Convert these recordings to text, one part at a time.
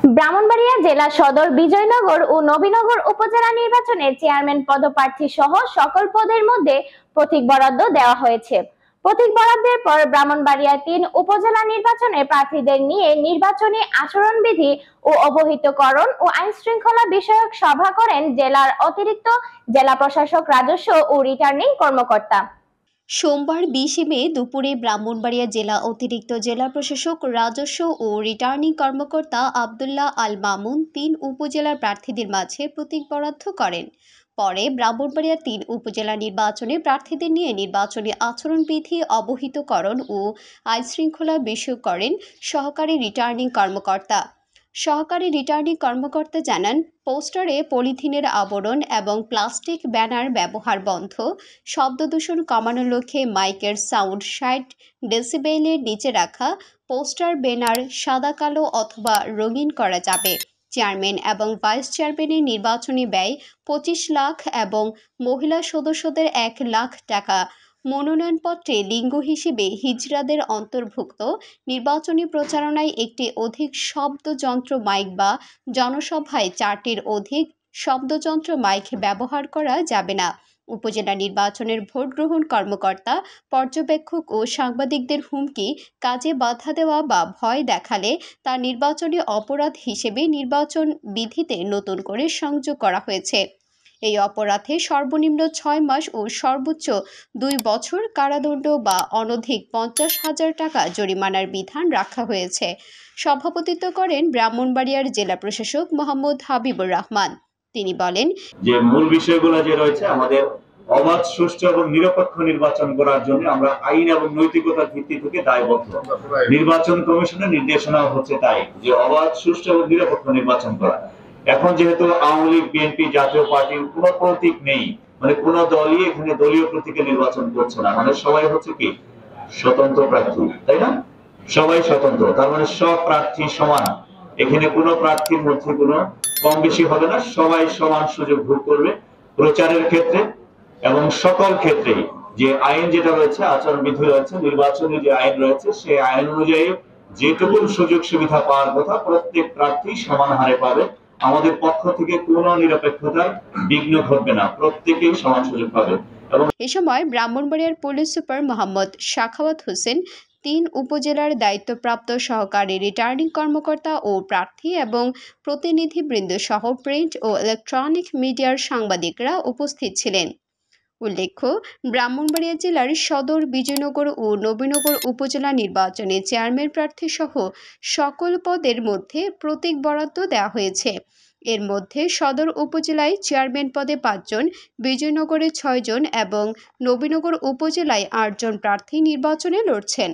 ব্রাহ্মণবাড়িয়া জেলা সদর বিজয়নগর ও নবীনগর উপজেলা নির্বাচনে চেয়ারম্যান পদপ্রার্থী সহ সকল পদের মধ্যে প্রতীক বরাদ্দ দেওয়া হয়েছে। প্রতীক বরাদ্দের পর ব্রাহ্মণবাড়িয়া ৩ উপজেলা নির্বাচনে প্রার্থীদের নিয়ে নির্বাচনী আচরণবিধি ও অবহিতকরণ ও আইন শৃঙ্খলা বিষয়ক সভা করেন জেলার অতিরিক্ত জেলা প্রশাসক, রাজস্ব ও রিটার্নিং কর্মকর্তা। সোমবার ২০ মে দুপুরে ব্রাহ্মণবাড়িয়া জেলা অতিরিক্ত জেলা প্রশাসক, রাজস্ব ও রিটার্নিং কর্মকর্তা আব্দুল্লাহ আল মামুন ৩ উপজেলার প্রার্থীদের মাঝে প্রতীক বরাদ্দ করেন। পরে ব্রাহ্মণবাড়িয়া ৩ উপজেলা নির্বাচনে প্রার্থীদের নিয়ে নির্বাচনী আচরণবিধি অবহিতকরণ ও আইনশৃঙ্খলা বিষয়ক করেন সহকারী রিটার্নিং কর্মকর্তা। সহকারী রিটার্নিং কর্মকর্তা জানান, পোস্টারে পলিথিনের আবরণ এবং প্লাস্টিক ব্যানার ব্যবহার বন্ধ, শব্দ দূষণ কমানোর লক্ষ্যে মাইকের সাউন্ড ৬০ ডেসিবেলের নিচে রাখা, পোস্টার ব্যানার সাদা কালো অথবা রঙিন করা যাবে। চেয়ারম্যান এবং ভাইস চেয়ারম্যানের নির্বাচনী ব্যয় ২৫ লাখ এবং মহিলা সদস্যদের ১ লাখ টাকা। মনোনয়নপত্রে লিঙ্গ হিসেবে হিজড়াদের অন্তর্ভুক্ত। নির্বাচনী প্রচারণায় একটি অধিক শব্দযন্ত্র মাইক বা জনসভায় ৪টির অধিক শব্দযন্ত্র মাইক ব্যবহার করা যাবে না। উপজেলা নির্বাচনের ভোট গ্রহণ কর্মকর্তা, পর্যবেক্ষক ও সাংবাদিকদের হুমকি, কাজে বাধা দেওয়া বা ভয় দেখালে তা নির্বাচনী অপরাধ হিসেবে নির্বাচন বিধিতে নতুন করে সংযোগ করা হয়েছে। এই অপরাধে সর্বনিম্ন ৬ মাস ও সর্বোচ্চ ২ বছর কারাদণ্ড বা অনধিক ৫০,০০০ টাকা জরিমানার বিধান রাখা হয়েছে। সভাপতিত্ব করেন ব্রাহ্মণবাড়িয়ার জেলা প্রশাসক মোহাম্মদ হাবিবুর রহমান। তিনি বলেন যে মূল বিষয়গুলো যে রয়েছে, আমাদের অবাধ, সুষ্ঠু এবং নিরপেক্ষ নির্বাচন করার জন্য আমরা আইন এবং নৈতিকতার ভিত্তি থেকে দায়বদ্ধ। নির্বাচন কমিশনের নির্দেশনা হচ্ছে তাই যে অবাধ, সুষ্ঠু এবং নিরপেক্ষ নির্বাচন করা। এখন যেহেতু আওয়ামী লীগ, বিএনপি, জাতীয় পার্টির কোনো প্রতীক নেই, মানে কোন দলই এখানে দলীয় প্রতীকে নির্বাচন করছে না, মানে সবাই হচ্ছে কি স্বতন্ত্র প্রার্থী, তাই না? সবাই স্বতন্ত্র, তার মানে সব প্রার্থী সমান। এখানে কোনো প্রার্থীর মধ্যে কোনো কম বেশি হবে না, সবাই সমান সুযোগ ভোগ করবে প্রচারের ক্ষেত্রে এবং সকল ক্ষেত্রেই। যে আইন যেটা রয়েছে, আচরণবিধি রয়েছে, নির্বাচনী যে আইন রয়েছে, সেই আইন অনুযায়ী যেটুকু সুযোগ সুবিধা পাওয়ার কথা প্রত্যেক প্রার্থী সমান হারে পাবে। আমাদের পক্ষ থেকে কোনো নিরপেক্ষতার বিঘ্ন ঘটবে না, প্রত্যেকেই সমান সুযোগ পাবে। এ সময় ব্রাহ্মণবাড়িয়ার পুলিশ সুপার মোহাম্মদ সাখাওয়াত হোসেন, ৩ উপজেলার দায়িত্বপ্রাপ্ত সহকারী রিটার্নিং কর্মকর্তা ও প্রার্থী এবং প্রতিনিধিবৃন্দ সহ প্রিন্ট ও ইলেকট্রনিক মিডিয়ার সাংবাদিকরা উপস্থিত ছিলেন। উল্লেখ্য, ব্রাহ্মণবাড়িয়া জেলার সদর, বিজয়নগর ও নবীনগর উপজেলা নির্বাচনে চেয়ারম্যান প্রার্থী সহ সকল পদের মধ্যে প্রতীক বরাদ্দ দেওয়া হয়েছে। এর মধ্যে সদর উপজেলায় চেয়ারম্যান পদে ৫ জন, বিজয়নগরে ৬ জন এবং নবীনগর উপজেলায় ৮ জন প্রার্থী নির্বাচনে লড়ছেন।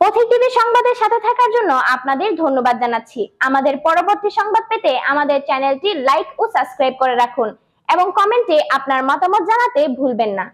পথিক টিভি সংবাদের সাথে থাকার জন্য আপনাদের ধন্যবাদ জানাচ্ছি। আমাদের পরবর্তী সংবাদ পেতে আমাদের চ্যানেলটি লাইক ও সাবস্ক্রাইব করে রাখুন এবং কমেন্টে আপনার মতামত জানাতে ভুলবেন না।